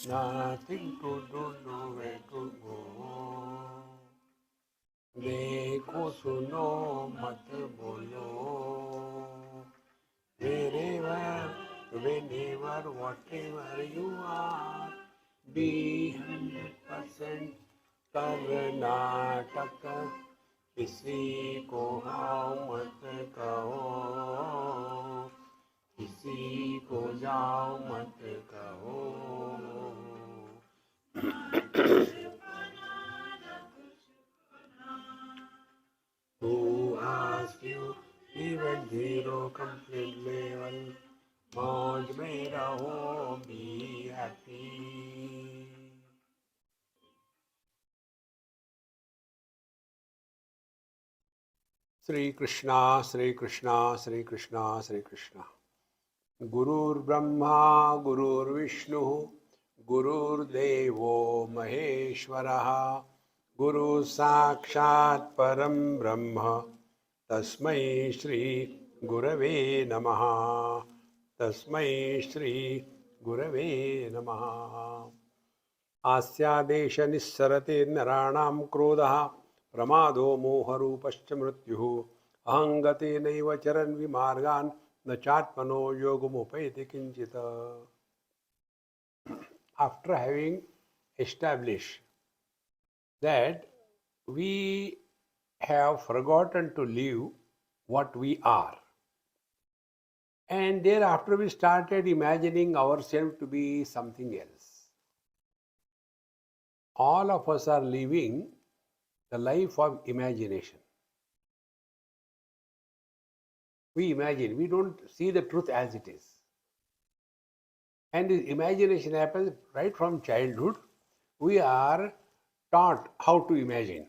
nothing to do, nowhere to go. देखो सुनो मत बोलो. Wherever, whenever, whatever you are, be 100% Karnataka. किसी को हाव मत कहो, किसी को जाओ मत कहो. Who asked you even zero complete level? मौज में रहो, be happy. Sri Krishna, Sri Krishna, Sri Krishna, Sri Krishna. Gurur Brahma, Gurur Vishnu, Gurur Devo Maheshwaraha, Guru Sakshat Param Brahma, Tasmai Shri Gurave Namaha, Tasmai Shri Gurave Namaha. आस्यादेश निस्सरते नराणां क्रोधः प्रमादो मोहरूपश्च मृत्युः अहंगते नैव चरन् विमार्गान् न चात्मनो योगमुपैति किंचित. After having established that we have forgotten to live what we are, and thereafter we started imagining ourselves to be something else. All of us are living the life of imagination. We imagine, we don't see the truth as it is. And this imagination happens right from childhood. We are taught how to imagine,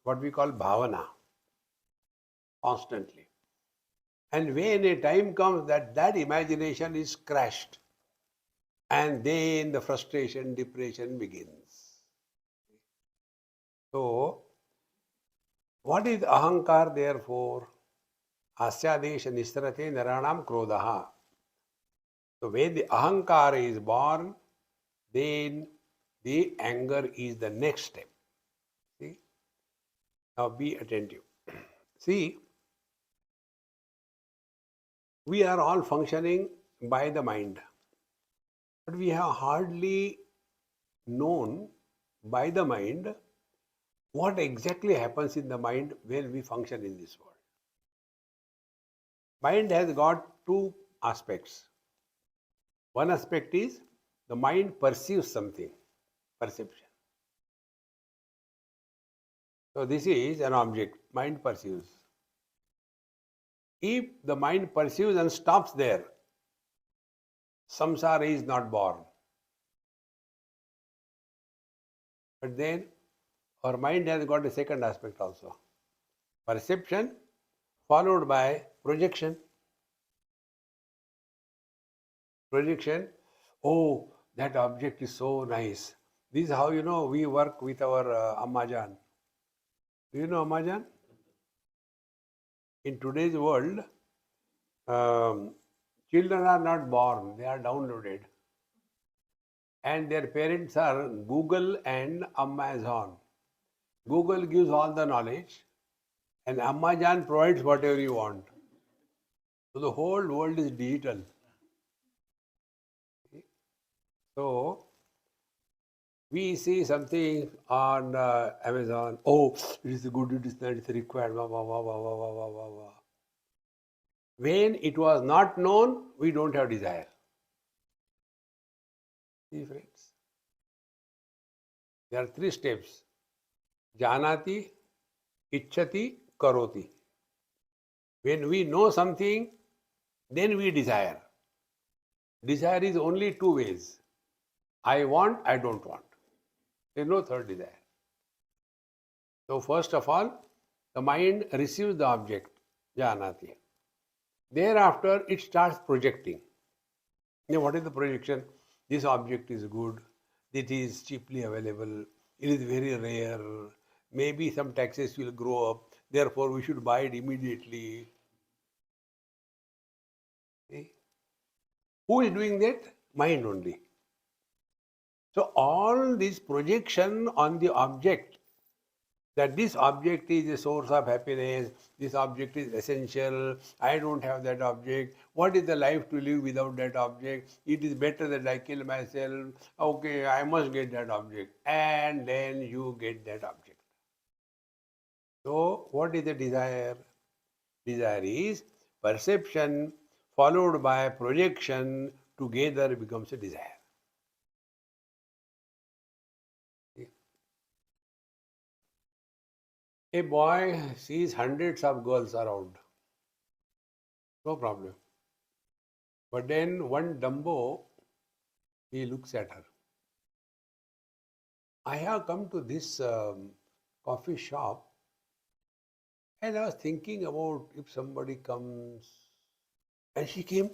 what we call bhavana, constantly. And when a time comes that imagination is crushed, and then the frustration, depression begins. So, what is ahankar therefore? Asyadesha nistarate naranam krodaha. So when the ahankara is born, then the anger is the next step. See? Now be attentive. See, we are all functioning by the mind, but we have hardly known by the mind what exactly happens in the mind when we function in this world. Mind has got two aspects. One aspect is the mind perceives something, perception. So this is an object, mind perceives. If the mind perceives and stops there, samsara is not born. But then our mind has got a second aspect also. Perception followed by projection. Projection, oh, that object is so nice. This is how we work with our Ammajan. Do you know Ammajan? In today's world, children are not born, they are downloaded. And their parents are Google and Amazon. Google gives all the knowledge and Ammajan provides whatever you want. So the whole world is digital. So we see something on Amazon. Oh, it is good, it is not, it is required. Blah, blah, blah, blah, blah, blah, blah, blah. When it was not known, we don't have desire. See, friends? There are three steps. Janati, Ichchati, Karoti. When we know something, then we desire. Desire is only two ways. I want, I don't want. There is no third desire. So first of all, the mind receives the object, Janati. Thereafter, it starts projecting. Now, what is the projection? This object is good. It is cheaply available. It is very rare. Maybe some taxes will grow up. Therefore, we should buy it immediately. See? Who is doing that? Mind only. So all this projection on the object, that this object is a source of happiness, this object is essential, I don't have that object, what is the life to live without that object, it is better that I kill myself, okay, I must get that object, and then you get that object. So what is the desire? Desire is perception followed by projection, together becomes a desire. A boy sees hundreds of girls around, no problem. But then one Dumbo, he looks at her. I have come to this coffee shop and I was thinking about if somebody comes. And she came,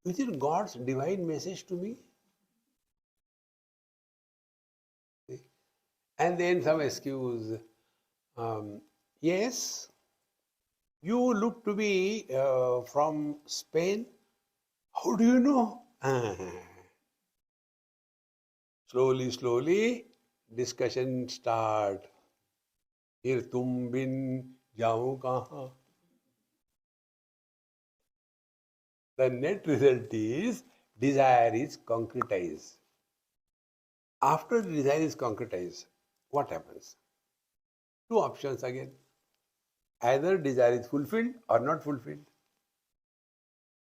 is it God's divine message to me? And then some excuse. Yes, you look to be from Spain. How do you know? Slowly, slowly, discussion start. फिर तुम बिन जाऊं कहाँ? The net result is desire is concretized. After desire is concretized, what happens? Two options again. Either desire is fulfilled or not fulfilled.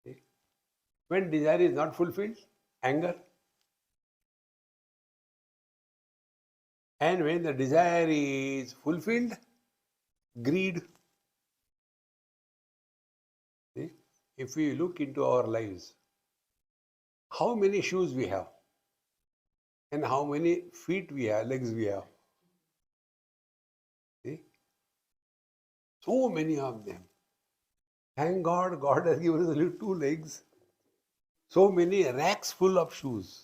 Okay. When desire is not fulfilled, anger. And when the desire is fulfilled, greed. See? If we look into our lives, how many shoes we have and how many feet we have, legs we have. See? So many of them. Thank God, God has given us only two legs. So many racks full of shoes.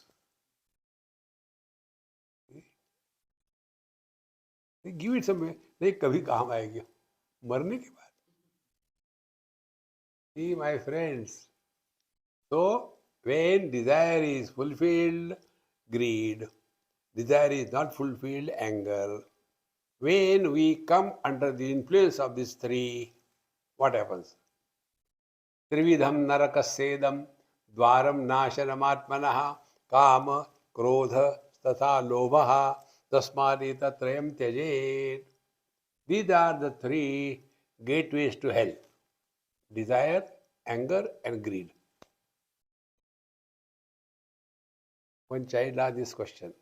Give it some, नहीं कभी काम आएगी मरने के बाद. See, my friends. So when desire is fulfilled, greed. Desire is not fulfilled, anger. When we come under the influence of these three, what happens? Trividham narakassedam dvaram nashanamaatmanah kama krodha tatha lobha tasmadi tatrayam tyajet. These are the three gateways to hell. Desire, anger and greed. One child asked this question.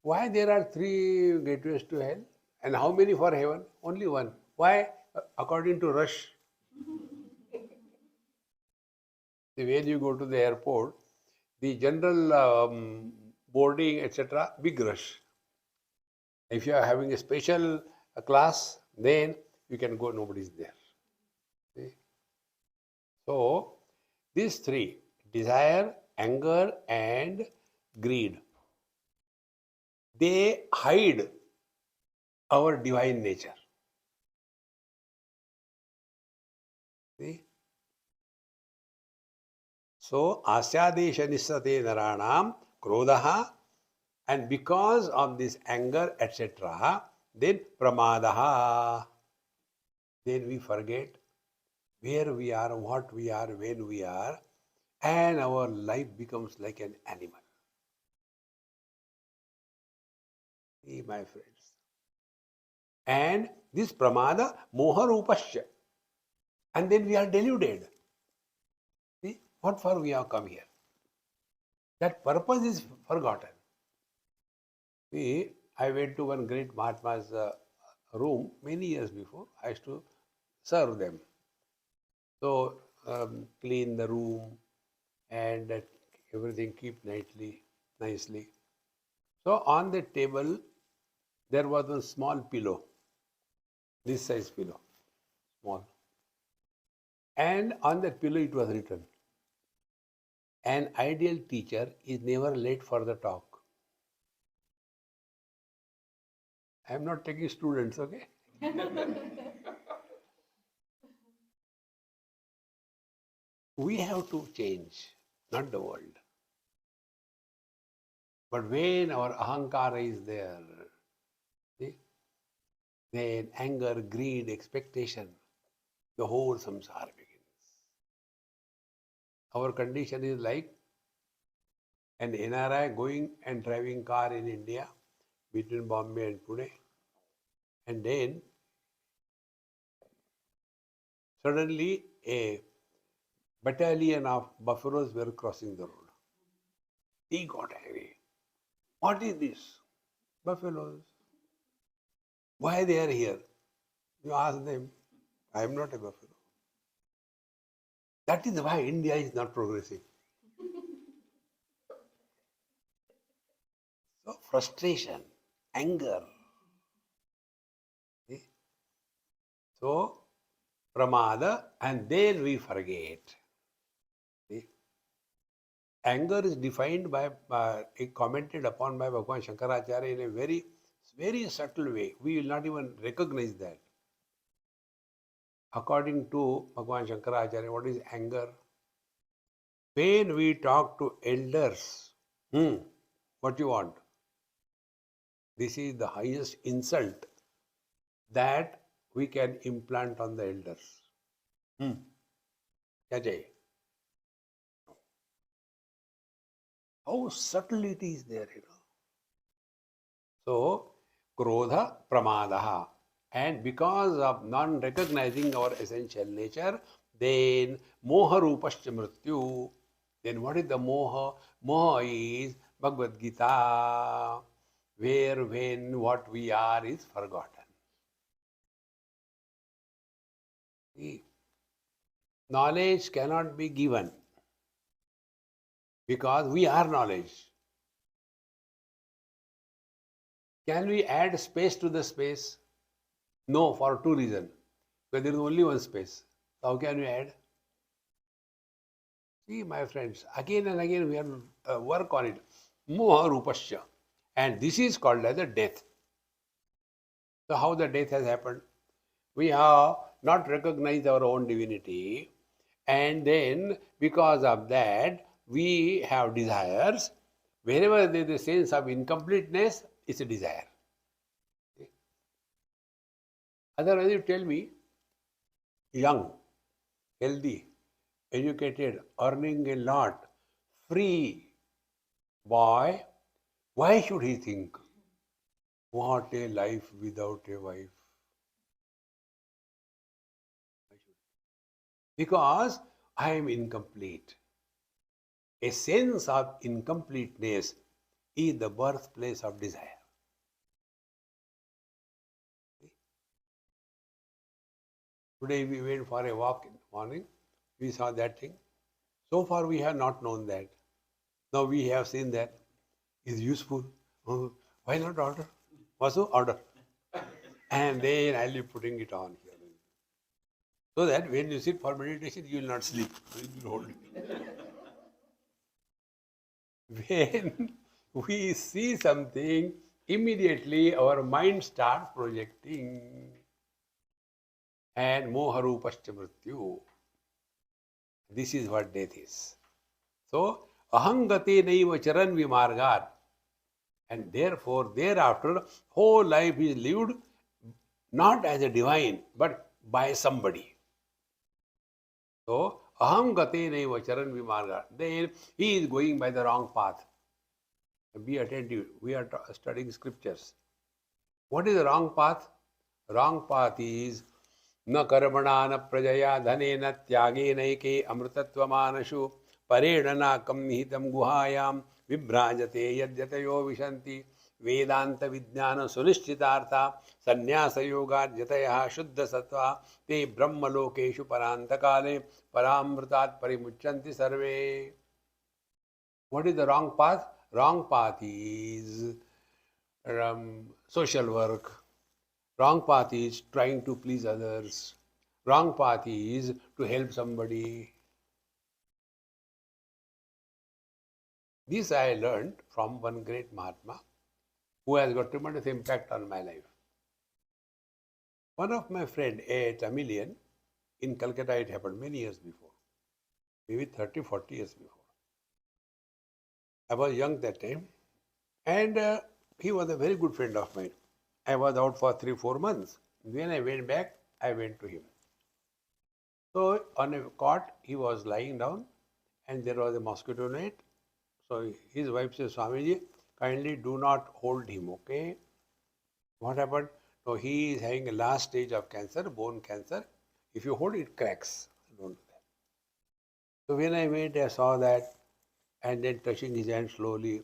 Why there are three gateways to hell? And how many for heaven? Only one. Why? According to Rush. When you go to the airport, the general boarding, etc., big rush. If you are having a special class, then you can go, nobody is there. See? So, these three, desire, anger and greed, they hide our divine nature. See? So, asyadesha nissate naranam krodaha, and because of this anger, etc., then pramadaha, then we forget where we are, what we are, when we are, and our life becomes like an animal. See, my friends. And this pramada, moha rupasya. And then we are deluded. See, what for we have come here? That purpose is forgotten. See, I went to one great Mahatma's room many years before. I used to serve them. So, clean the room and everything keep nicely. So, on the table, there was a small pillow, this size pillow, small. And on that pillow it was written, an ideal teacher is never late for the talk. I am not taking students, okay? We have to change, not the world. But when our ahankara is there, see, then anger, greed, expectation, the whole samsara begins. Our condition is like an NRI going and driving car in India between Bombay and Pune, and then suddenly a battalion of buffaloes were crossing the road. He got angry. What is this? Buffaloes. Why they are here? You ask them. I am not a buffalo. That is why India is not progressing. So frustration, anger. See? So pramada, and then we forget. See? Anger is defined by, commented upon by Bhagavan Shankaracharya in a very, very subtle way. We will not even recognize that. According to Bhagavan Shankaracharya, what is anger? When we talk to elders, what you want? This is the highest insult that we can implant on the elders. क्या चाहिए? How subtle it is there, So, krodha pramadaha. And because of non-recognizing our essential nature, then moha rupascha mrityu. Then what is the moha? Moha is Bhagavad Gita, where, when, what we are is forgotten. See, knowledge cannot be given because we are knowledge. Can we add space to the space? No, for two reasons. Because there is only one space. How can we add? See, my friends, again and again we have to work on it. Moha rupasya. And this is called as a death. So how the death has happened? We have not recognized our own divinity, and then because of that we have desires. Wherever there is a sense of incompleteness, it's a desire. Otherwise you tell me, young, healthy, educated, earning a lot, free boy, why should he think, what a life without a wife? Because I am incomplete. A sense of incompleteness is the birthplace of desire. Today we went for a walk in the morning. We saw that thing. So far we have not known that. Now we have seen that is useful. Why not order? Also order. And then I'll be putting it on here. So that when you sit for meditation, you will not sleep. You will hold it. When we see something, immediately our mind starts projecting. And moharupascha mrityu. This is what death is. So, ahangate naiva charan vimargat. And therefore, thereafter, whole life is lived not as a divine, but by somebody. So, ahangate naiva charan vimargat. Then he is going by the wrong path. Be attentive. We are studying scriptures. What is the wrong path? Wrong path is न कर्मणा न प्रजया धनेन त्यागेनैके अमृतत्वमानशु परेण नाकं निहितं गुहायां विभ्राजते यद्यतयो विशन्ति वेदांत विज्ञान सुनिश्चितार्था संन्यास योगाद्यतयः शुद्ध सत्वा ते ब्रह्मलोकेषु परान्तकाले परामृतात् परिमुच्यन्ति सर्वे. What is the wrong path? Wrong path is social work. Wrong path is trying to please others. Wrong path is to help somebody. This I learned from one great Mahatma who has got tremendous impact on my life. One of my friend, a Tamilian, in Calcutta, it happened many years before, maybe 30, 40 years before. I was young that time. And he was a very good friend of mine. I was out for 3-4 months. When I went back, I went to him. So on a cot, he was lying down and there was a mosquito net. So his wife says, Swamiji, kindly do not hold him, okay? What happened? No, he is having a last stage of cancer, bone cancer. If you hold it, cracks. Don't do that. So when I went, I saw that and then touching his hand slowly.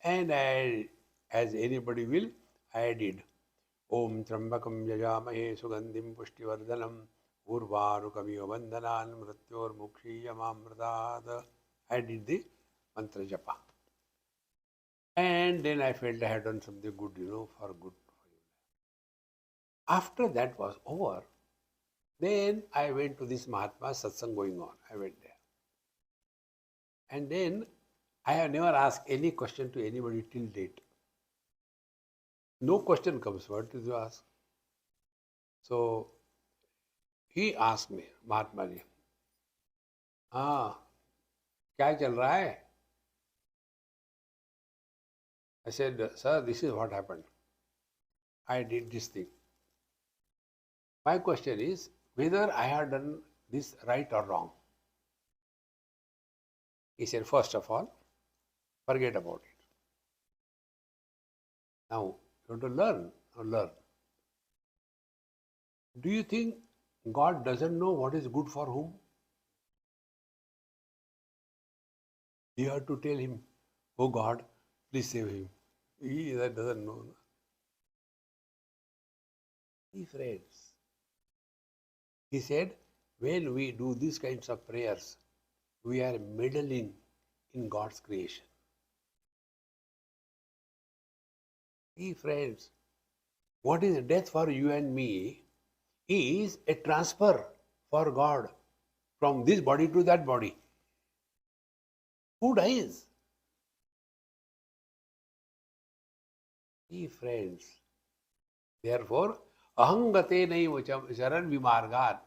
And I, as anybody will, I did. Om Trambakam Yajamahe Sugandhim Pushtivardhanam Urvarukamiyo Bandhanan Mrityor Mukshiyamamrtat. I did the mantra japa. And then I felt I had done something good, for good. After that was over, then I went to this Mahatma's satsang going on. I went there. And then I have never asked any question to anybody till date. No question comes. What did you ask? So he asked me, Mahatma ji, क्या चल रहा है? I said, sir, this is what happened. I did this thing. My question is whether I have done this right or wrong. He said, first of all, forget about it. Now, you have to learn or learn. Do you think God doesn't know what is good for whom? You have to tell him, oh God, please save him. He that doesn't know. He friends. He said, when we do these kinds of prayers, we are meddling in God's creation. He friends, what is death for you and me is a transfer for God from this body to that body. Who dies? He friends. Therefore, ahangate naiva charan vimargat.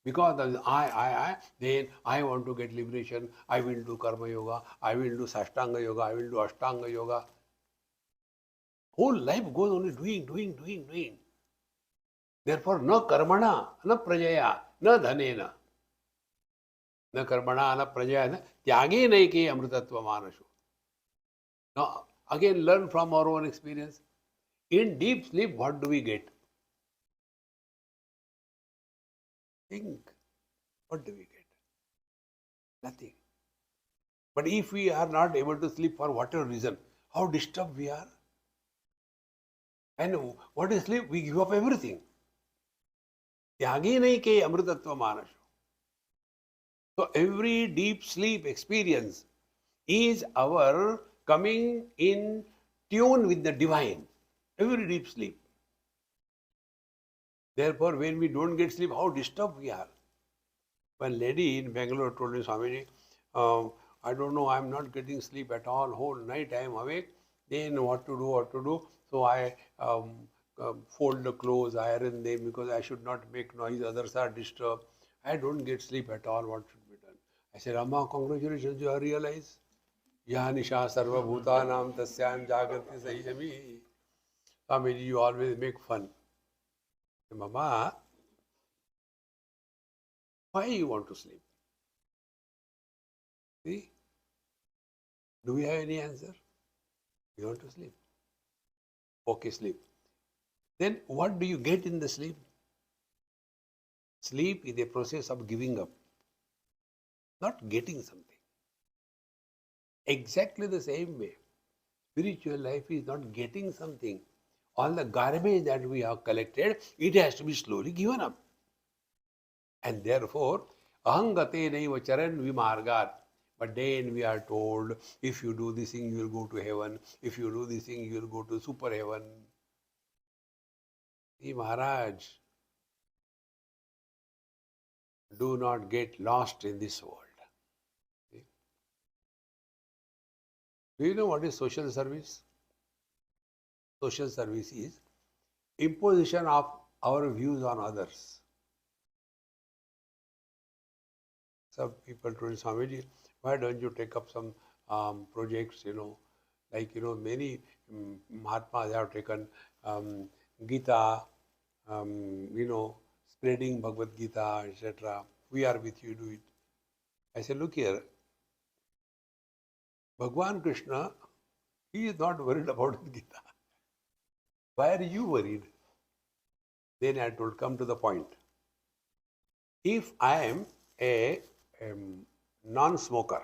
Because of then I want to get liberation, I will do karma yoga, I will do sashtanga yoga, I will do ashtanga yoga. Whole life goes only doing. Therefore, no karmana, no prajaya, no dhanena. No karmana, no prajaya, tyage naike amritatva manashu. Now, again, learn from our own experience. In deep sleep, what do we get? Think. What do we get? Nothing. But if we are not able to sleep for whatever reason, how disturbed we are? And what is sleep? We give up everything. Tyage naike amritatva manashu. So every deep sleep experience is our coming in tune with the divine. Every deep sleep. Therefore, when we don't get sleep, how disturbed we are. One lady in Bangalore told me, Swamiji, I don't know, I'm not getting sleep at all. Whole night I am awake. Then what to do. So I fold the clothes, iron them because I should not make noise. Others are disturbed. I don't get sleep at all. What should be done? I said, Amma, congratulations, you have realized. Yaha nisha sarva bhutanam tasyam jagrati sahijami. Swamiji, you always make fun. Mama, why you want to sleep? See? Do we have any answer? You want to sleep. Okay, sleep. Then what do you get in the sleep? Sleep is a process of giving up, not getting something. Exactly the same way, spiritual life is not getting something. All the garbage that we have collected, it has to be slowly given up. And therefore, ahangate naiva charan vimargat. But then we are told, if you do this thing, you will go to heaven. If you do this thing, you will go to super heaven. See, Maharaj, do not get lost in this world. See? Do you know what is social service? Social service is imposition of our views on others. Some people told Swamiji, why don't you take up some projects, Like, many Mahatmas have taken Gita, spreading Bhagavad Gita, etc. We are with you, do it. I said, look here, Bhagwan Krishna, he is not worried about Gita. Why are you worried? Then I told, come to the point. If I am a non-smoker,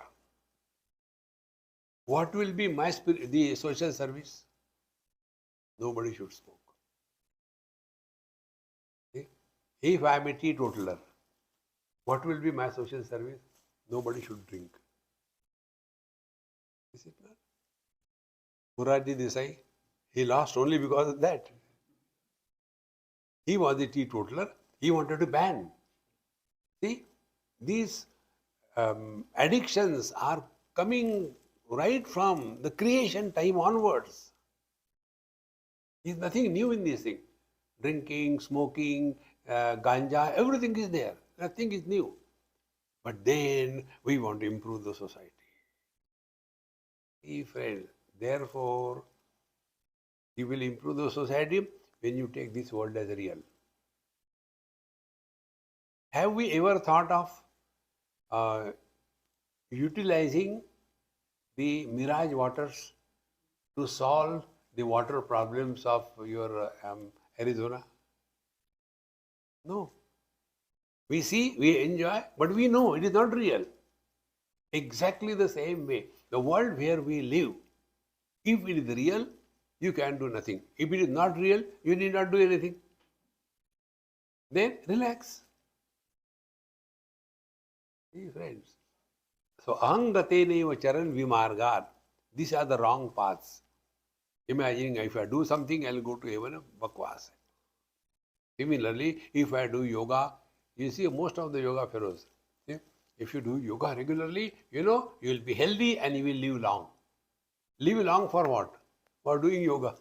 what will be the social service? Nobody should smoke. Okay? If I am a teetotaler, what will be my social service? Nobody should drink. Is it not? Murarji Desai, he lost only because of that. He was a teetotaler. He wanted to ban. See, these addictions are coming right from the creation time onwards. There is nothing new in this thing. Drinking, smoking, ganja, everything is there. Nothing is new. But then we want to improve the society. Friends, therefore, you will improve the society when you take this world as real. Have we ever thought of utilizing the mirage waters to solve the water problems of your Arizona? No. We see, we enjoy, but we know it is not real. Exactly the same way, the world where we live, if it is real, you can do nothing. If it is not real, you need not do anything. Then relax. See, friends. So, ahangateneva charan vimargar. These are the wrong paths. Imagining if I do something, I will go to heaven, bakwas. Similarly, if I do yoga, you see most of the yoga fellows, see, if you do yoga regularly, you will be healthy and you will live long. Live long for what? For doing yoga.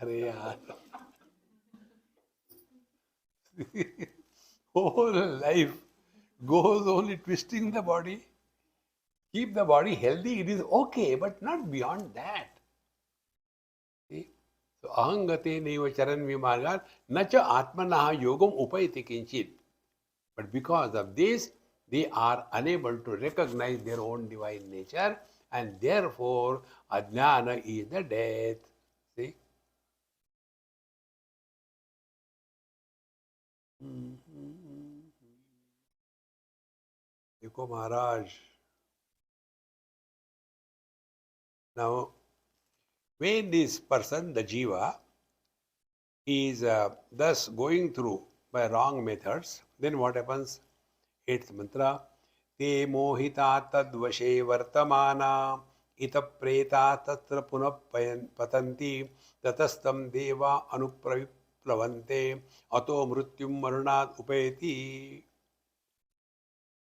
Arey yaar. Whole life goes only twisting the body. Keep the body healthy, it is okay, but not beyond that. See? So, ahangate neva charan vimargar nacha atmanaha yogam upayati kinchit. But because of this, they are unable to recognize their own divine nature, and therefore ajnana is the death. See? Dekho Maharaj. Now, when this person, the jiva, is thus going through by wrong methods, then what happens? 8th mantra. Te mohita tadvashe vartamana ita preta tatra punah patanti tatastam deva anupraviplavante ato mrutyum marunat upayati.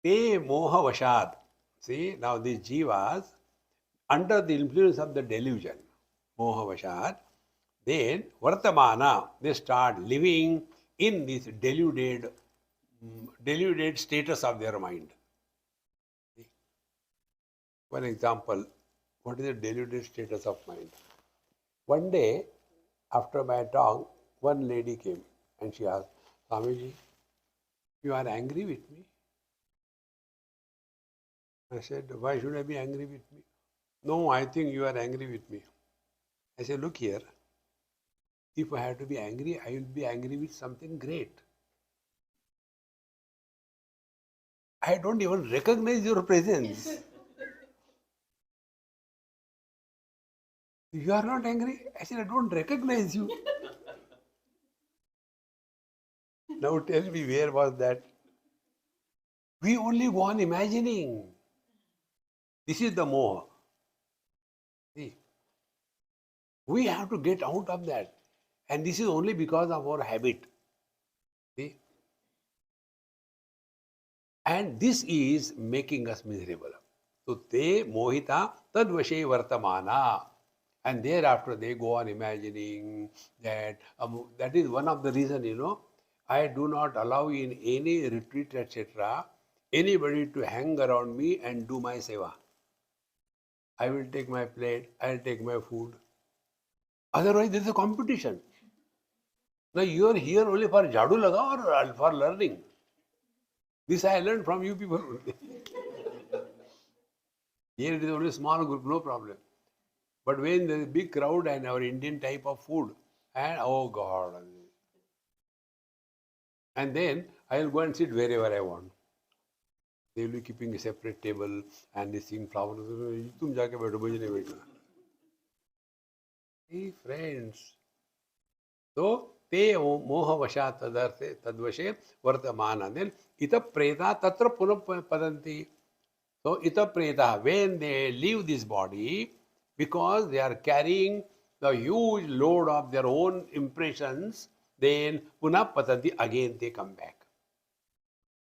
Te moha vashad. See, now these jivas, under the influence of the delusion, moha vashad, then vartamana, they start living in this deluded status of their mind. For example, what is the deluded status of mind? One day, after my talk, one lady came and she asked, Swamiji, you are angry with me? I said, why should I be angry with me? No, I think you are angry with me. I said, look here, if I have to be angry, I will be angry with something great. I don't even recognize your presence. You are not angry? I said, I don't recognize you. Now tell me, where was that? We only go on imagining. This is the moha. See, we have to get out of that. And this is only because of our habit. See? And this is making us miserable. So, te mohita tadvashe vartamana. And thereafter they go on imagining that. That is one of the reasons, I do not allow in any retreat, etc., anybody to hang around me and do my seva. I will take my plate, I will take my food. Otherwise, there is a competition. Now, you are here only for jhadu laga or for learning. This I learned from you people only. Here it is only a small group, no problem. But when there is a big crowd and our Indian type of food, and oh God. And then I will go and sit wherever I want. They will be keeping a separate table and they sing flowers. तुम जाके बैठो, मुझे नहीं बैठना. Hey friends. So te mohavasha tadarthe tadvashe vartamana. Then ita preta tatra punam padanti. So ita preta, when they leave this body, because they are carrying the huge load of their own impressions, then punah patanti, again they come back.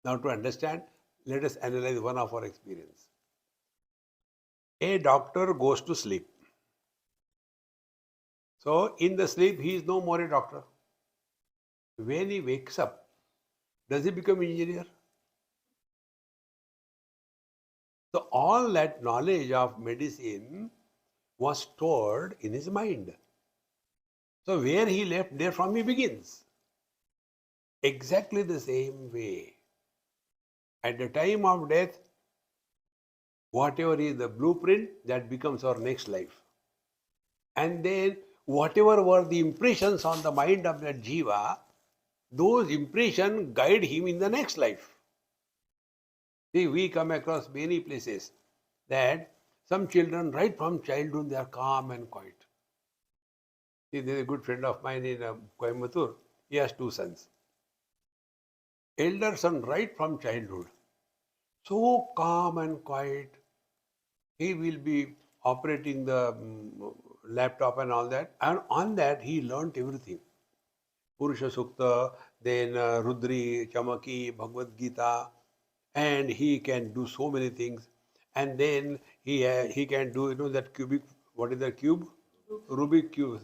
Now to understand, let us analyze one of our experience. A doctor goes to sleep. So in the sleep, he is no more a doctor. When he wakes up, does he become engineer? So all that knowledge of medicine was stored in his mind. So where he left, there from he begins. Exactly the same way. At the time of death, whatever is the blueprint, that becomes our next life. And then whatever were the impressions on the mind of that jiva, those impressions guide him in the next life. See, we come across many places that some children, right from childhood, they are calm and quiet. See, there is a good friend of mine in Coimbatore. He has 2 sons. Elder son, right from childhood, so calm and quiet. He will be operating the laptop and all that. And on that, he learnt everything. Purusha Sukta, then Rudri, Chamaki, Bhagavad Gita, and he can do so many things. And then he can do, that cubic, what is the cube? Rubik cube.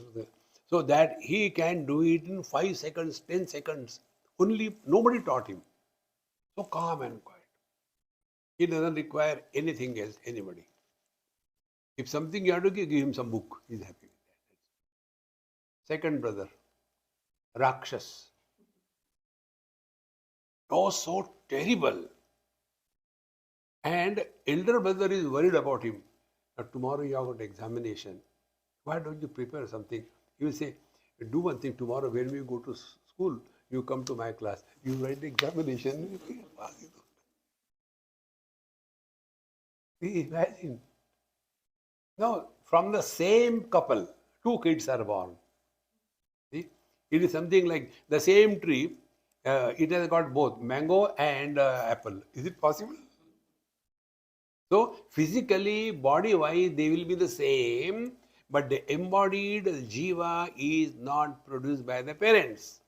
So that he can do it in 5 seconds, 10 seconds. Only nobody taught him. So calm and quiet. He doesn't require anything else, anybody. If something you have to give him some book, he's happy with that. Second brother, Rakshas. Oh, so terrible. And elder brother is worried about him. Now, tomorrow you have got examination. Why don't you prepare something? He will say, do one thing, tomorrow when we go to school, you come to my class, you write the examination. Imagine. Now, from the same couple, 2 kids are born. See? It is something like the same tree, it has got both mango and apple. Is it possible? So, physically, body-wise, they will be the same, but the embodied jiva is not produced by the parents.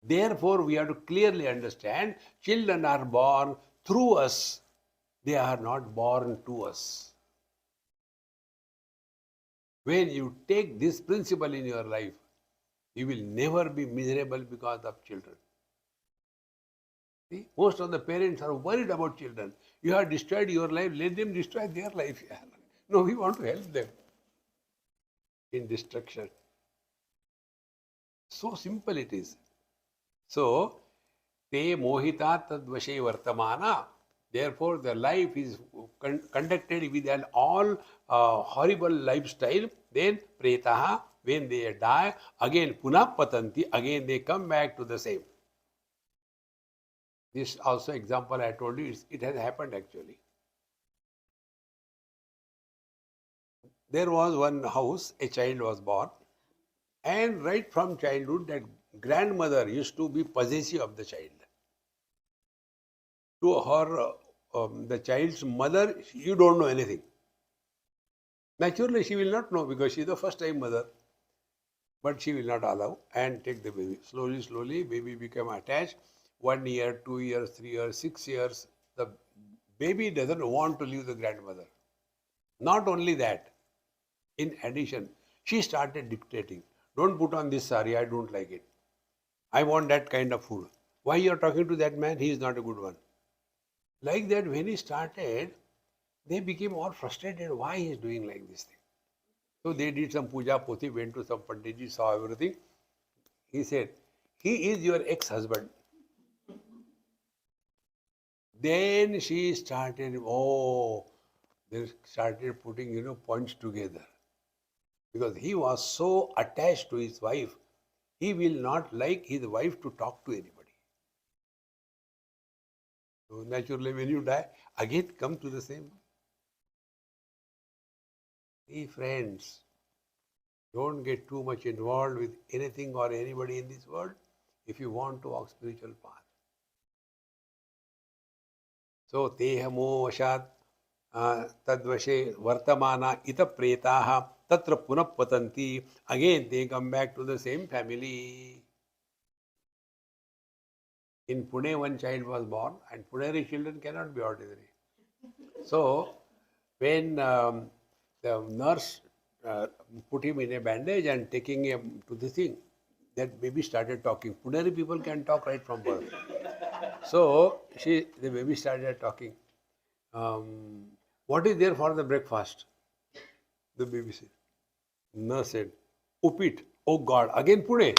Therefore, we have to clearly understand, children are born through us. They are not born to us. When you take this principle in your life, you will never be miserable because of children. See? Most of the parents are worried about children. You have destroyed your life, let them destroy their life. No, we want to help them in destruction. So simple it is. So, te mohita tadvashe vartamana. Therefore, the life is conducted with an all horrible lifestyle. Then, pretaha, when they die, again punah patanti, again they come back to the same. This also example I told you, it has happened actually. There was one house, a child was born, and right from childhood, that grandmother used to be possessive of the child. To her, the child's mother, you don't know anything. Naturally, she will not know because she is the first time mother. But she will not allow and take the baby. Slowly, slowly, baby become attached. 1 year, 2 years, 3 years, 6 years, the baby doesn't want to leave the grandmother. Not only that, in addition, she started dictating. Don't put on this sari, I don't like it. I want that kind of food. Why you are talking to that man? He is not a good one. Like that, when he started, they became all frustrated. Why he is doing like this thing? So they did some puja poti, went to some panditji, saw everything. He said, he is your ex-husband. Then she started, they started putting, points together. Because he was so attached to his wife, he will not like his wife to talk to anybody. So naturally, when you die, again come to the same. See, friends, don't get too much involved with anything or anybody in this world if you want to walk spiritual path. So, tehamo vashat tadvashe vartamana ita pretaha tatra punapatanti. Again, they come back to the same family. In Pune, one child was born, and Puneri children cannot be ordinary. So, when the nurse put him in a bandage and taking him to the thing, that baby started talking. Puneri people can talk right from birth. So, the baby started talking. What is there for the breakfast? The baby said. Nurse said, Upit. Oh God, again Pune.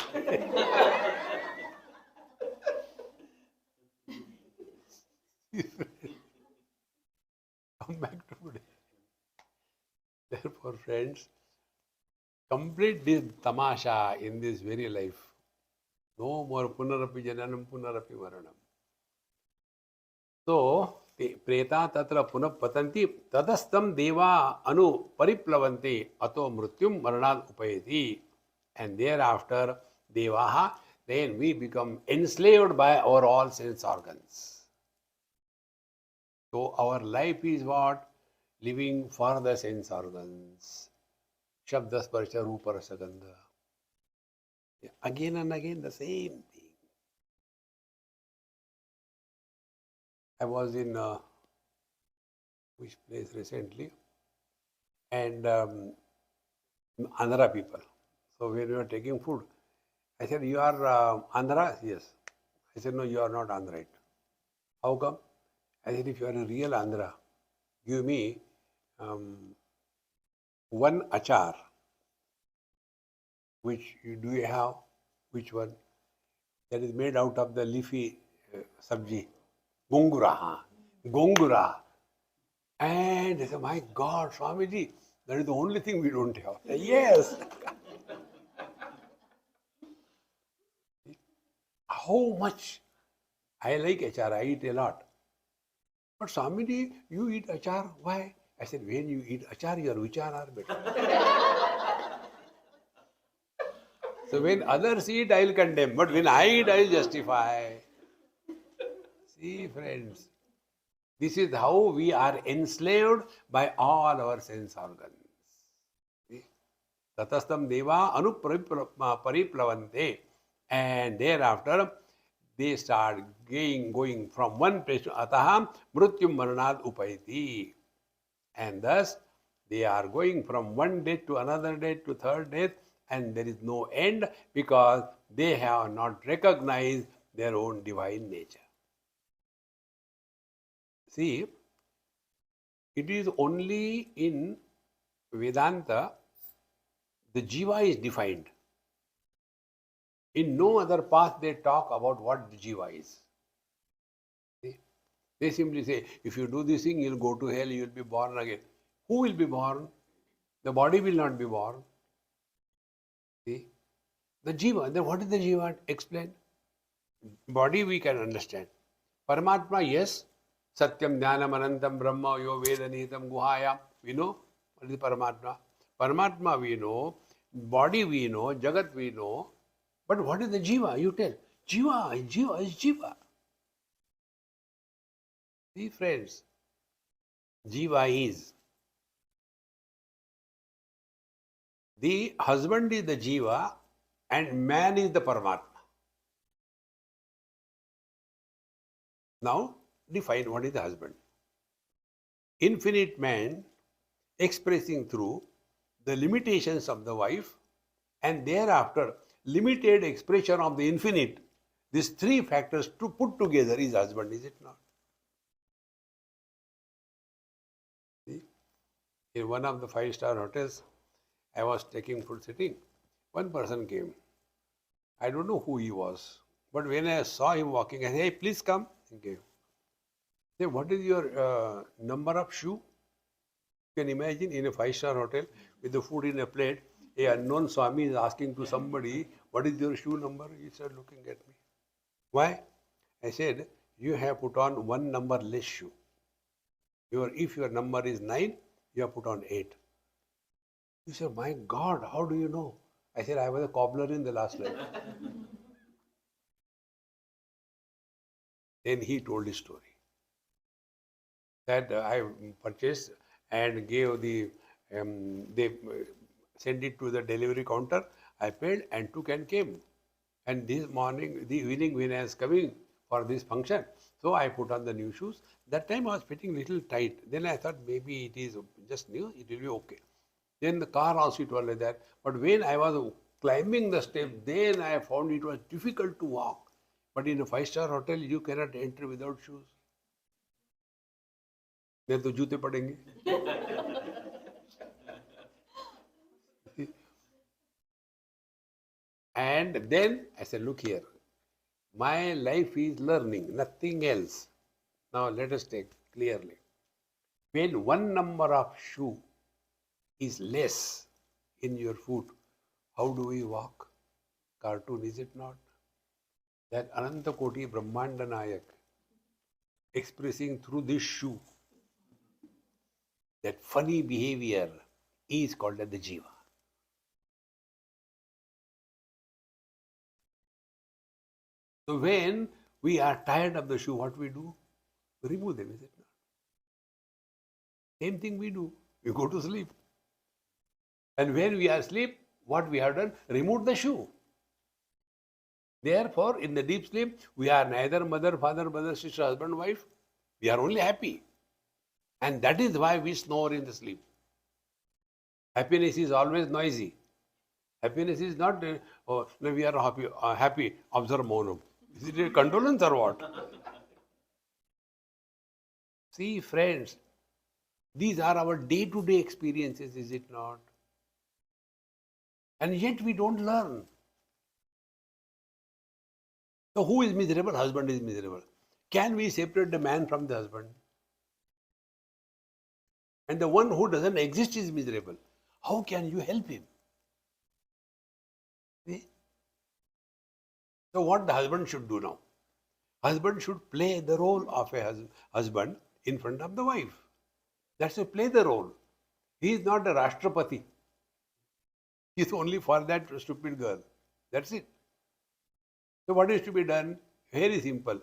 Come back to Pune. Therefore, friends, complete this tamasha in this very life. No more punarapi jananam, punarapi maranam. So, preta tatra punap patanti tadastam deva anu pariplavanti ato mrutyum maranad upayati. And thereafter, devaha, then we become enslaved by our all sense organs. So, our life is what? Living for the sense organs. Shabda, sparsha, rupa, rasa, gandha. Again and again the same thing. I was in which place recently, and Andhra people. So when we were taking food, I said, you are Andhra? Yes. I said, no, you are not Andhra. How come? I said, if you are a real Andhra, give me one achar. Which do you have? Which one? That is made out of the leafy sabji. Gongura. Gongura. And they said, my God, Swamiji, that is the only thing we don't have. Yes. How much I like achar, I eat a lot. But Swamiji, you eat achar, why? I said, when you eat achar, your vichar are better. So when others eat, I will condemn. But when I eat, I will justify. See, friends, this is how we are enslaved by all our sense organs. Tatastam deva anuparipravante. And thereafter, they start going from one place to ataha mrutyum maranad upayati. And thus, they are going from one death to another death to third death, and there is no end because they have not recognized their own divine nature. See, it is only in Vedanta the jiva is defined. In no other path they talk about what the jiva is. See? They simply say, if you do this thing, you will go to hell, you will be born again. Who will be born? The body will not be born. See? The jiva. Then what is the jiva? Explain. Body we can understand. Paramatma, yes. Satyam, Jnanam, Anantam, Brahma, Yo, Veda, Nihitam, Guhaya. We know what is Paramatma. Paramatma we know. Body we know. Jagat we know. But what is the jiva? You tell. Jiva is jiva. See, friends. Jiva is. The husband is the jiva and man is the Paramatma. Now, define what is the husband. Infinite man expressing through the limitations of the wife and thereafter limited expression of the infinite. These three factors to put together is husband, is it not? In one of the five-star hotels, I was taking food sitting. One person came. I don't know who he was. But when I saw him walking, I said, hey, please come. He came. Say, what is your number of shoe? You can imagine in a five-star hotel with the food in a plate, a unknown Swami is asking to somebody, what is your shoe number? He said, looking at me. Why? I said, you have put on one number less shoe. If your number is 9, you have put on 8. He said, my God, how do you know? I said, I was a cobbler in the last life. Then he told his story. That I purchased and gave they sent it to the delivery counter. I paid and took and came. And this morning, the evening when I was coming for this function, so I put on the new shoes. That time I was fitting little tight. Then I thought maybe it is just new, it will be okay. Then the car also it was like that. But when I was climbing the step, then I found it was difficult to walk. But in a five-star hotel, you cannot enter without shoes. नहीं तो जूते पड़ेंगे. And then I said, look here, my life is learning, nothing else. Now let us take clearly. When one number of shoe is less in your foot, how do we walk? Cartoon, is it not? That Ananta Koti Brahmanda Nayak expressing through this shoe, that funny behavior is called as the jiva. So when we are tired of the shoe, what we do? Remove them, is it not? Same thing we do. We go to sleep. And when we are asleep, what we have done? Remove the shoe. Therefore, in the deep sleep, we are neither mother, father, brother, sister, husband, wife. We are only happy. And that is why we snore in the sleep. Happiness is always noisy. Happiness is not, oh, no, we are happy, observe maunam. Is it a condolence or what? See, friends, these are our day-to-day experiences, is it not? And yet we don't learn. So who is miserable? Husband is miserable. Can we separate the man from the husband? And the one who doesn't exist is miserable. How can you help him? See? So what the husband should do now? Husband should play the role of a husband in front of the wife. That's a play the role. He is not a Rashtrapati. He is only for that stupid girl. That's it. So what is to be done? Very simple.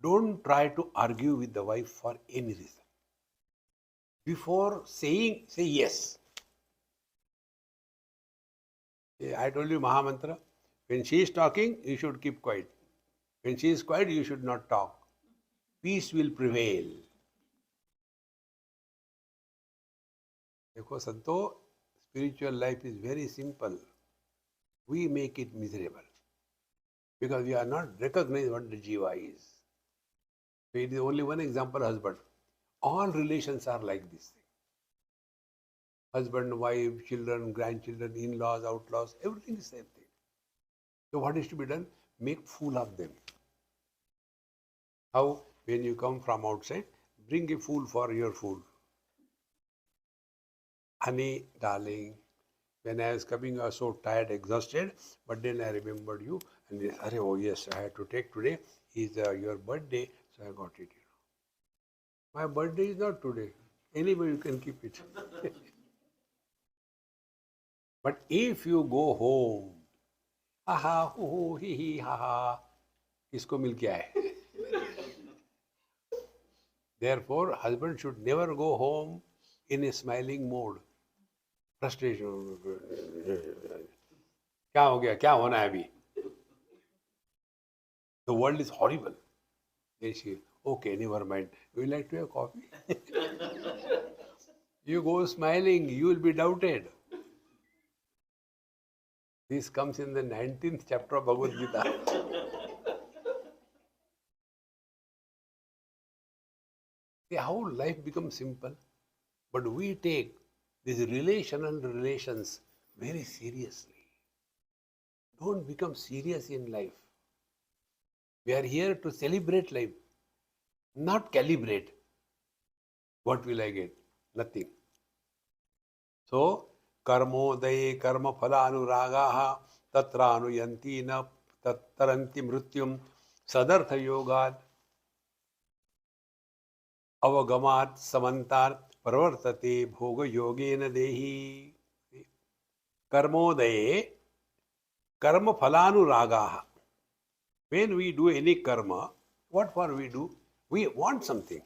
Don't try to argue with the wife for any reason. Before saying, say yes. I told you Maha Mantra. When she is talking, you should keep quiet. When she is quiet, you should not talk. Peace will prevail. Because Santo, spiritual life is very simple. We make it miserable. Because we are not recognizing what the jiva is. So it is only one example, husband. All relations are like this. Husband, wife, children, grandchildren, in-laws, outlaws, everything is the same thing. So what is to be done? Make fool of them. How? When you come from outside, bring a fool for your food. Honey, darling, when I was coming, I was so tired, exhausted, but then I remembered you, and they said, oh yes, I had to take today. It's your birthday, so I got it. My birthday is not today. Anyway, you can keep it. But if you go home, ha ha, hoo hoo, hee hee, ha ha, kisko mil kya hai? Therefore, husband should never go home in a smiling mode. Frustration. क्या हो गया? क्या होना है अभी? The world is horrible. Then she, okay, never mind. Would you like to have coffee? You go smiling, you will be doubted. This comes in the 19th chapter of Bhagavad Gita. See how life becomes simple. But we take these relational relations very seriously. Don't become serious in life. We are here to celebrate life, not calibrate. What will I get? Nothing. So, karmodaye karma phalanuragaha tatra anuyanti na tattaranti mrityum sadartha yogad avagamat samantar pravartate bhoga yogena dehi. Karmodaye karma phalanuragaha. When we do any karma, what for we do? We want something.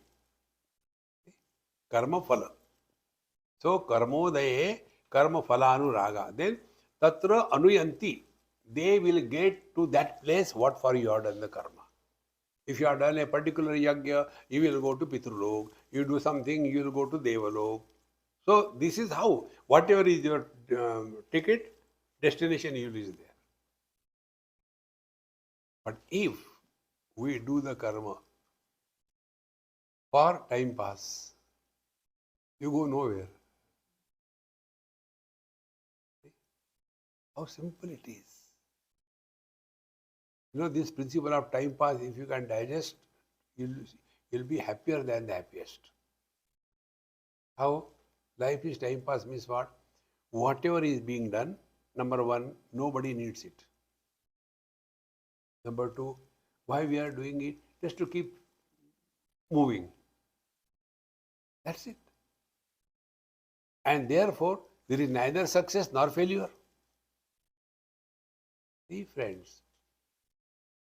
Karma phala. So, karmodaye karma phalanuraga. Then, tatra anuyanti. They will get to that place what for you have done the karma. If you have done a particular yajna, you will go to Pitrulok. You do something, you will go to Devalok. So, this is how, whatever is your ticket, destination you is there. But if we do the karma for time pass, you go nowhere. How simple it is. You know, this principle of time pass, if you can digest, you'll be happier than the happiest. How? Life is time pass means what? Whatever is being done, number one, nobody needs it. Number two, why we are doing it? Just to keep moving. That's it. And therefore, there is neither success nor failure. See, friends.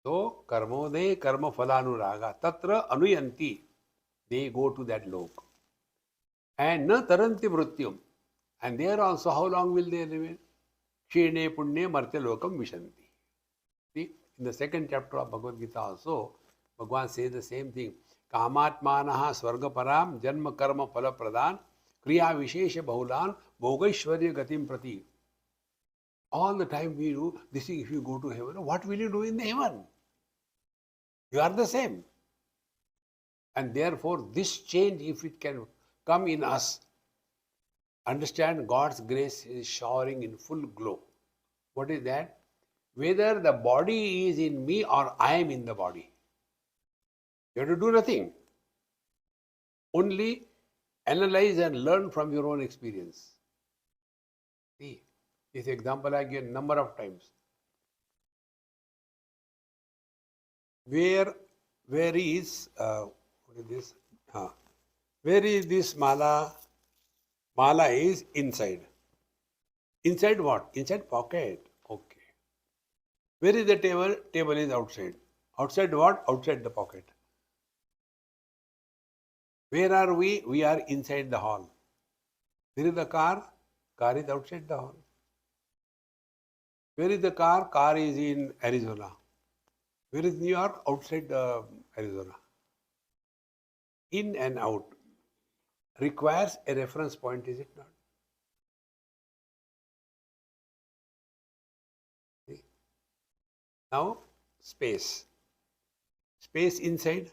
So, karmode karma phalanuraga tatra anuyanti. They go to that lok. And na taranti mrityum. And there also, how long will they remain? Kshene punye martya lokam vishanti. See, in the second chapter of Bhagavad Gita also, Bhagavan says the same thing. Kamatmanaha swarga param janma karma phala pradhan kriya vishesha bahulan bhogaishwarya gatim prati. All the time we do this thing. If you go to heaven, what will you do in the heaven? You are the same. And therefore, this change, if it can come in us, understand God's grace is showering in full glow. What is that? Whether the body is in me or I am in the body. You have to do nothing. Only analyze and learn from your own experience. See, this example I give a number of times. Where is what is this? Where is this mala? Mala is inside. Inside what? Inside pocket. Okay. Where is the table? Table is outside. Outside what? Outside the pocket. Where are we? We are inside the hall. Where is the car? Car is outside the hall. Where is the car? Car is in Arizona. Where is New York? Outside Arizona. In and out requires a reference point, is it not? See? Now, space. Space inside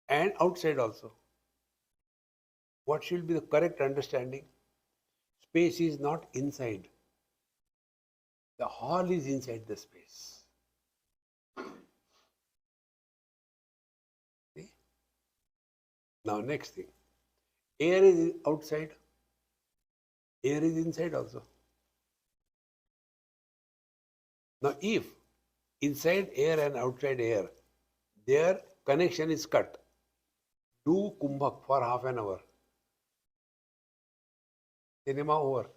and outside also. What should be the correct understanding? Space is not inside. The hall is inside the space. See? Now, next thing. Air is outside. Air is inside also. Now, if inside air and outside air, their connection is cut, do kumbhak for half an hour. Cinema over.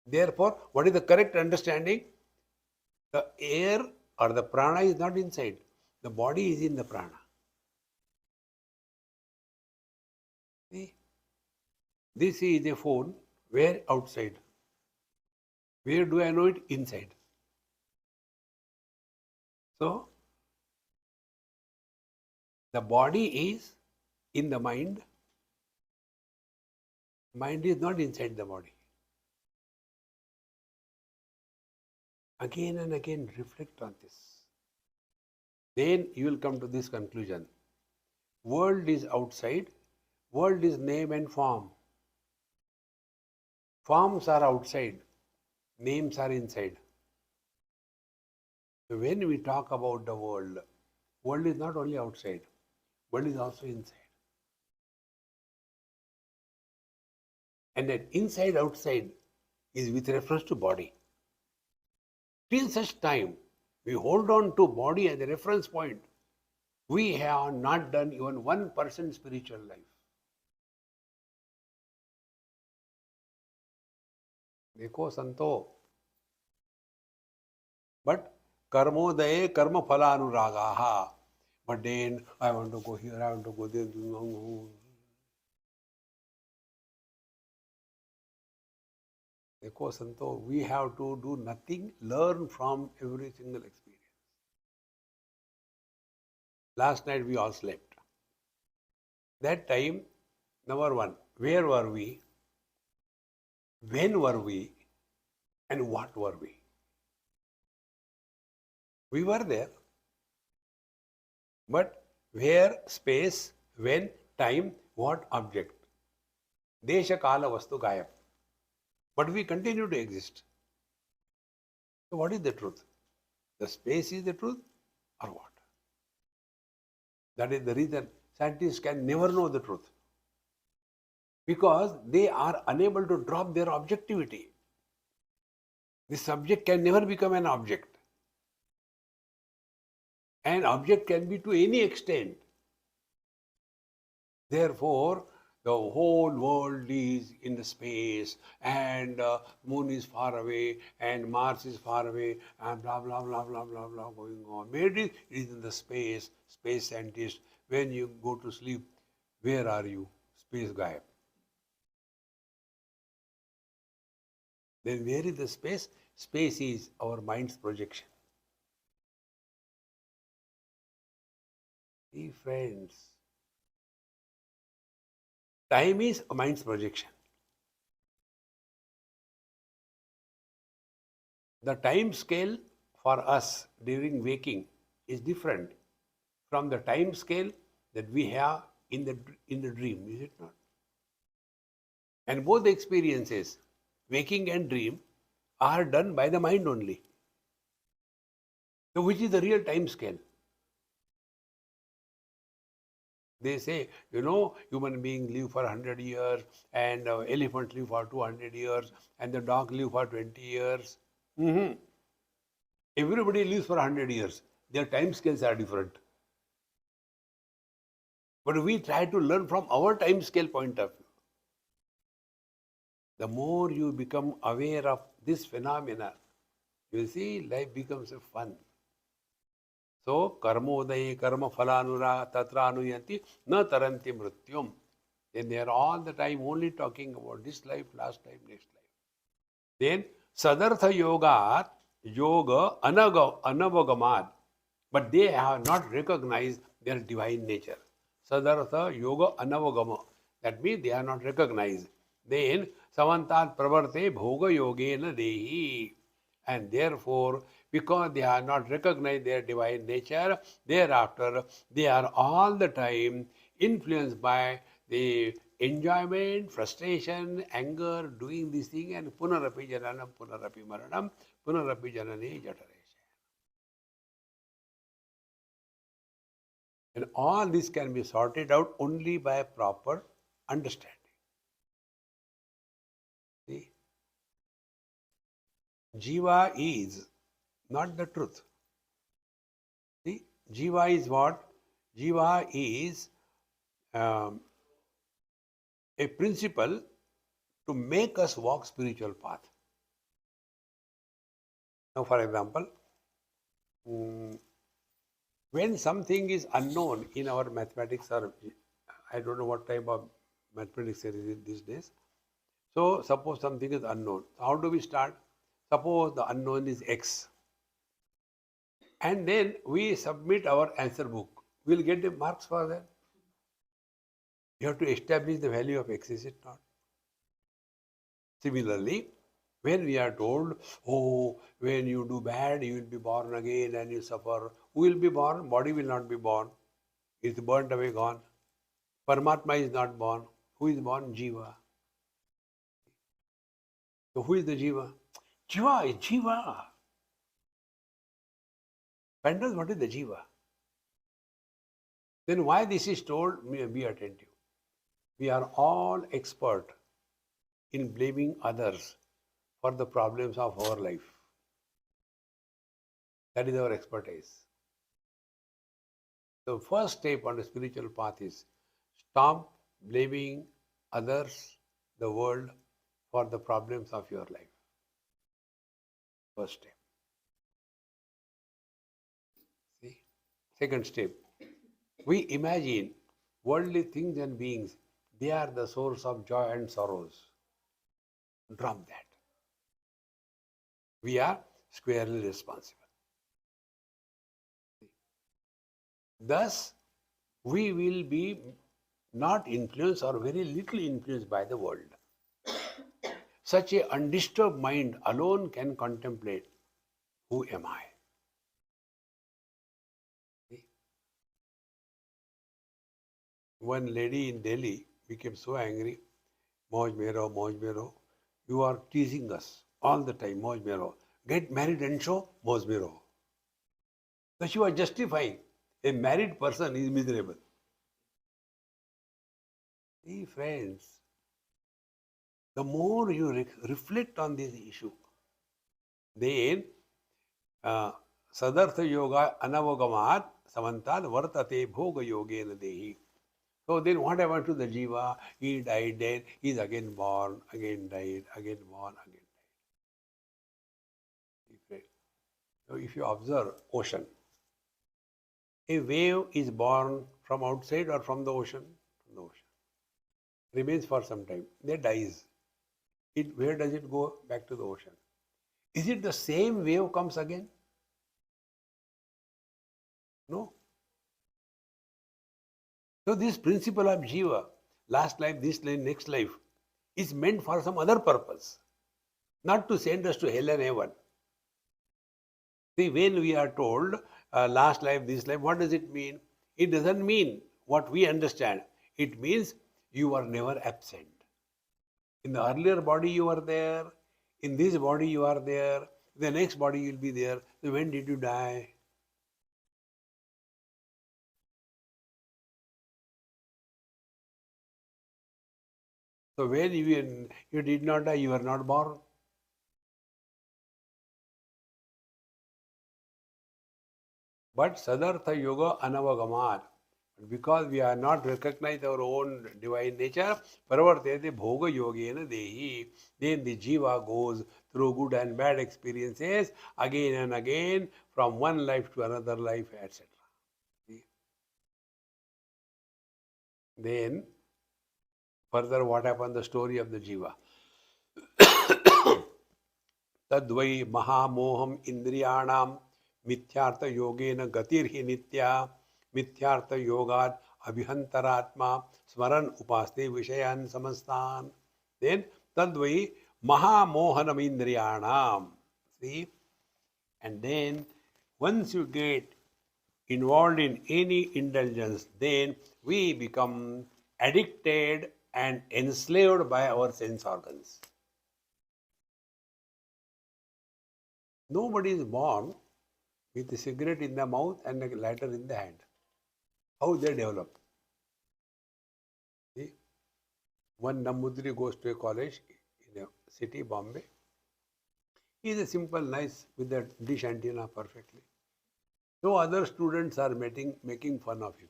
Therefore, what is the correct understanding? The air or the prana is not inside. The body is in the prana. See? This is a phone. Where? Outside. Where do I know it? Inside. So, the body is in the mind. Mind is not inside the body. Again and again reflect on this. Then you will come to this conclusion. World is outside. World is name and form. Forms are outside, names are inside. So when we talk about the world is not only outside, world is also inside. And that inside outside is with reference to body. Till such time we hold on to body as a reference point, we have not done even 1% spiritual life. देखो संतो, but karmodaye karma phalanuragaha. But then I want to go here, I want to go there. देखो संतो, we have to do nothing, learn from every single experience. Last night we all slept. That time, number one, where were we? When were we? And what were we? We were there. But where, space, when, time, what object? Desha kala vastu gayab. But we continue to exist. So what is the truth? The space is the truth or what? That is the reason scientists can never know the truth. Because they are unable to drop their objectivity. The subject can never become an object. An object can be to any extent. Therefore, the whole world is in the space, and moon is far away, and Mars is far away, and blah blah blah blah blah blah going on. Where it is in the space. Space scientist. When you go to sleep, where are you? Space gayab. Then where is the space? Space is our mind's projection. See, friends, time is a mind's projection. The time scale for us during waking is different from the time scale that we have in the dream, is it not? And both the experiences, waking and dream, are done by the mind only. So which is the real time scale? They say, human beings live for 100 years, and elephants live for 200 years, and the dog live for 20 years. Everybody lives for 100 years. Their time scales are different. But we try to learn from our time scale point of view. The more you become aware of this phenomena, you will see life becomes a fun. So, karmodaye karma phalanura tatra anuyanti na taranti mrityum. Then they are all the time only talking about this life, last life, next life. Then, sadartha yoga anavagamad. But they have not recognized their divine nature. Sadartha yoga anavagama. That means they are not recognized. Then, samantat pravarte bhoga yogena dehi. And therefore, because they are not recognized their divine nature, thereafter they are all the time influenced by the enjoyment, frustration, anger, doing this thing, and punarapi jananam, punarapi maranam, punarapi janane jataresha. And all this can be sorted out only by proper understanding. See? Jiva is not the truth. See, Jiva is what? Jiva is a principle to make us walk spiritual path. Now, for example, when something is unknown in our mathematics, or I don't know what type of mathematics there is these days. So, suppose something is unknown. How do we start? Suppose the unknown is X. And then we submit our answer book. We'll get the marks for that. You have to establish the value of X, is it not? Similarly, when we are told, when you do bad, you will be born again and you suffer. Who will be born? Body will not be born. It's burnt away, gone. Paramatma is not born. Who is born? Jiva. So who is the Jiva? Jiva is Jiva. Find out what is the Jiva. Then why this is told? Be attentive. We are all expert in blaming others for the problems of our life. That is our expertise. The first step on the spiritual path is stop blaming others, the world, for the problems of your life. First step. See? Second step. We imagine worldly things and beings, they are the source of joy and sorrows. Drop that. We are squarely responsible. Thus, we will be not influenced or very little influenced by the world. Such a undisturbed mind alone can contemplate, who am I? See? One lady in Delhi became so angry, Moj Mero, you are teasing us all the time, Moj Mero. Get married and show Moj Mero. So she was justifying. A married person is miserable. See, friends, the more you reflect on this issue, then Sadartha Yoga Anavagamat Samantad Vartate Bhoga Yogena Dehi. So then what happened to the Jiva? He died, then he is again born, again died, again born, again died. So if you observe ocean, a wave is born from outside or from the ocean? From the ocean. Remains for some time, then dies. Where does it go? Back to the ocean. Is it the same wave comes again? No. So this principle of Jiva, last life, this life, next life, is meant for some other purpose. Not to send us to hell and heaven. See, when we are told last life, this life, what does it mean? It doesn't mean what we understand. It means you are never absent. In the earlier body you are there, in this body you are there, the next body you will be there. So when did you die? So when you did not die, you were not born. But Sadartha Yoga Anavagamat, because we are not recognized our own divine nature, Paravartete Bhoga Yogena Dehi, then the Jiva goes through good and bad experiences again and again from one life to another life, etc. Then further what happened, the story of the Jiva. Tadvai Mahamoham Indriyanam Mithyartha Yogena Gatirhi Nitya Mithyartha Yogad Abhihantaratma Smaran Upaste Vishayan Samastan. Then Tadvai Mahamohanam Indriyanam. See? And then once you get involved in any indulgence, then we become addicted and enslaved by our sense organs. Nobody is born with a cigarette in the mouth and a lighter in the hand. How they develop? See? One Namudri goes to a college in a city, Bombay. He is a simple, nice, with a dish antenna perfectly. So other students are making fun of him.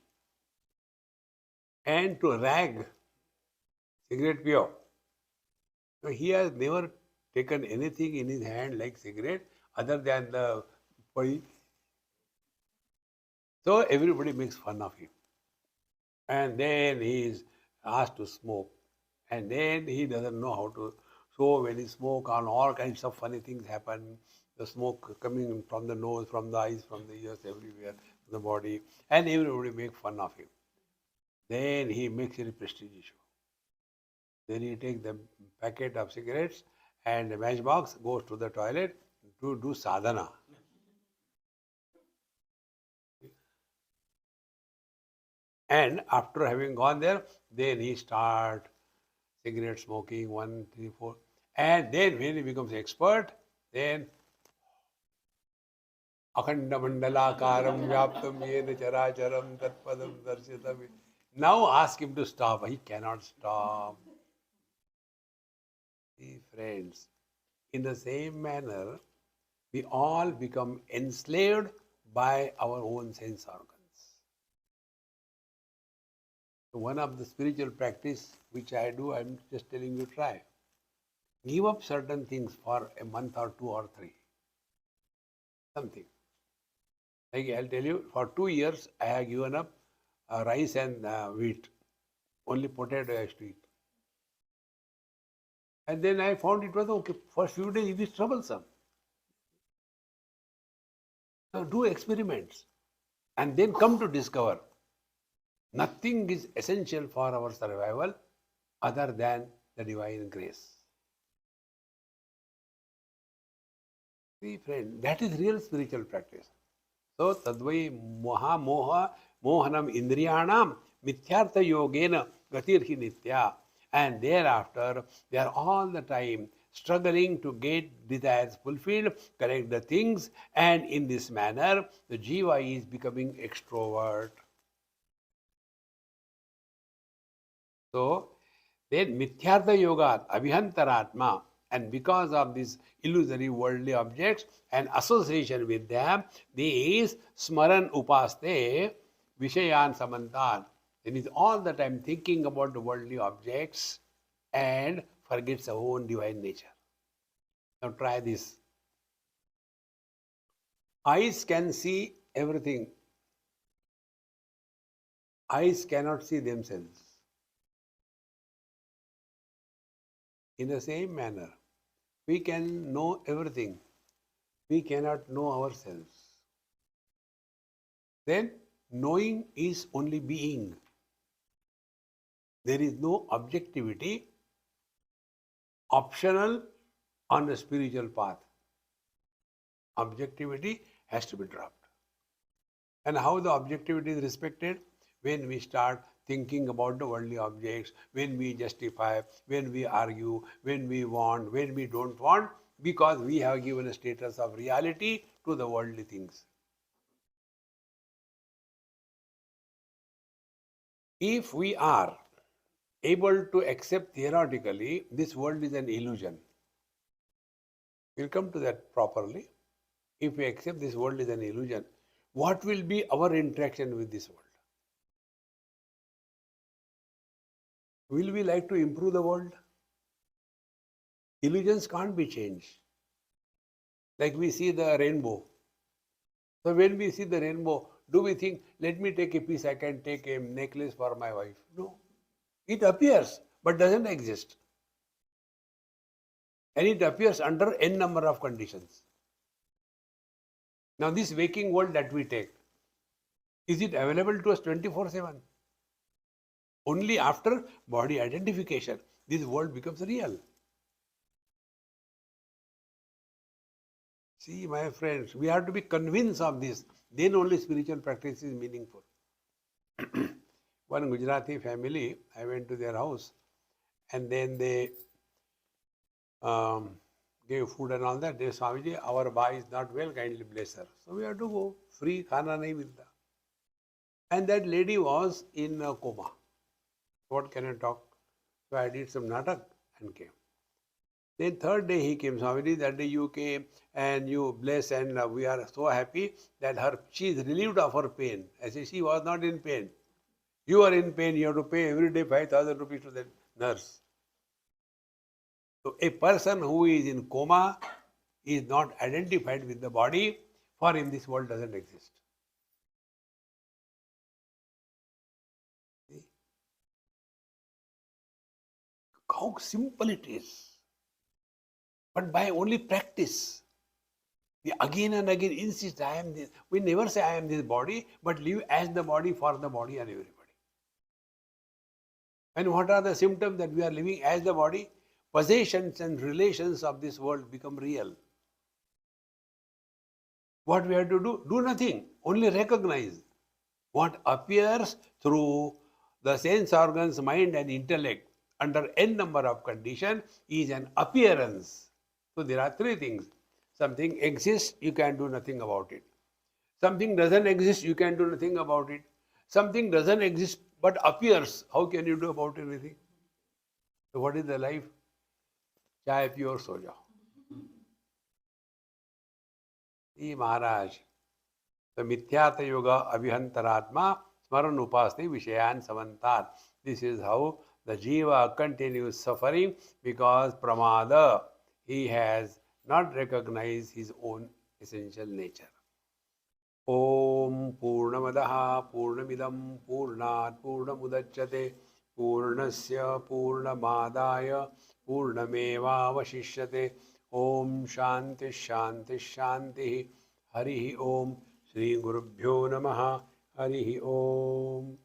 And to rag cigarette pure. So he has never taken anything in his hand like cigarette other than the poi. So everybody makes fun of him. And then he is asked to smoke. And then he doesn't know how to. So when he smoke, all kinds of funny things happen. The smoke coming from the nose, from the eyes, from the ears, everywhere, the body. And everybody makes fun of him. Then he makes it a prestigious show. Then he takes the packet of cigarettes and the matchbox, goes to the toilet to do sadhana. And after having gone there, then he start cigarette smoking, 1, 3, 4. And then when he becomes expert, then Akhanda Mandalakaram Vyaptam Yena Characharam Tatpadam Darshitam. Now ask him to stop. He cannot stop. See, friends, in the same manner, we all become enslaved by our own sense organs. So one of the spiritual practice which I do, I'm just telling you, try. Give up certain things for a month or 2 or 3. Something. Like I'll tell you, for 2 years, I have given up rice and wheat. Only potato I used to eat. And then I found it was okay. For few days, it is troublesome. So do experiments. And then come to discover nothing is essential for our survival other than the divine grace. See, friend, that is real spiritual practice. So, tadvai moha mohanam indriyanam mithyartha yogena gatirhi nitya. And thereafter, they are all the time struggling to get desires fulfilled, correct the things, and in this manner, the jiva is becoming extrovert. So, then mithyartha yoga, abhihantaratma, and because of these illusory worldly objects and association with them, these smaran upaste vishayan samantan. And is all the time thinking about the worldly objects and forgets our own divine nature. Now try this. Eyes can see everything. Eyes cannot see themselves. In the same manner, we can know everything. We cannot know ourselves. Then knowing is only being. There is no objectivity optional on the spiritual path. Objectivity has to be dropped. And how the objectivity is respected? When we start thinking about the worldly objects, when we justify, when we argue, when we want, when we don't want, because we have given a status of reality to the worldly things. If we are able to accept theoretically this world is an illusion, we'll come to that properly. If we accept this world is an illusion, what will be our interaction with this world? Will we like to improve the world? Illusions can't be changed. Like we see the rainbow. So when we see the rainbow, do we think, let me take a piece, I can take a necklace for my wife? No. It appears, but doesn't exist. And it appears under n number of conditions. Now this waking world that we take, is it available to us 24/7? Only after body identification, this world becomes real. See, my friends, we have to be convinced of this. Then only spiritual practice is meaningful. One Gujarati family, I went to their house, and then they gave food and all that. They, Swamiji, our ba is not well, kindly bless her. So we have to go. Free khana nahi milta. And that lady was in a coma. What can I talk? So I did some natak and came. Then third day he came, Swamiji, that day you came and you bless, and we are so happy that she is relieved of her pain. I say, she was not in pain. You are in pain, you have to pay every day 5,000 rupees to the nurse. So a person who is in coma is not identified with the body. For him this world doesn't exist. See? How simple it is. But by only practice, we again and again insist, I am this. We never say I am this body, but live as the body, for the body and everybody. And what are the symptoms that we are living as the body? Possessions and relations of this world become real. What we have to do? Do nothing. Only recognize. What appears through the sense organs, mind and intellect under n number of conditions is an appearance. So there are three things. Something exists, you can do nothing about it. Something doesn't exist, you can do nothing about it. Something doesn't exist but appears. How can you do about anything? So what is the life? चाय पियो और सो जाओ. ये महाराज तो मिथ्यात योग अभिहंतरात्मा स्मरण उपासते विषयान समन्तात. This is how the jiva continues suffering because pramada, he has not recognized his own essential nature. Om Purnamadaha Purnamidam Purnat Purnamudachyate Purnasya Purnamadaya Purnameva Vashishyate. Om Shanti Shanti Shanti. Harihi Om. Shri Gurubhyo Namaha. Harihi Om.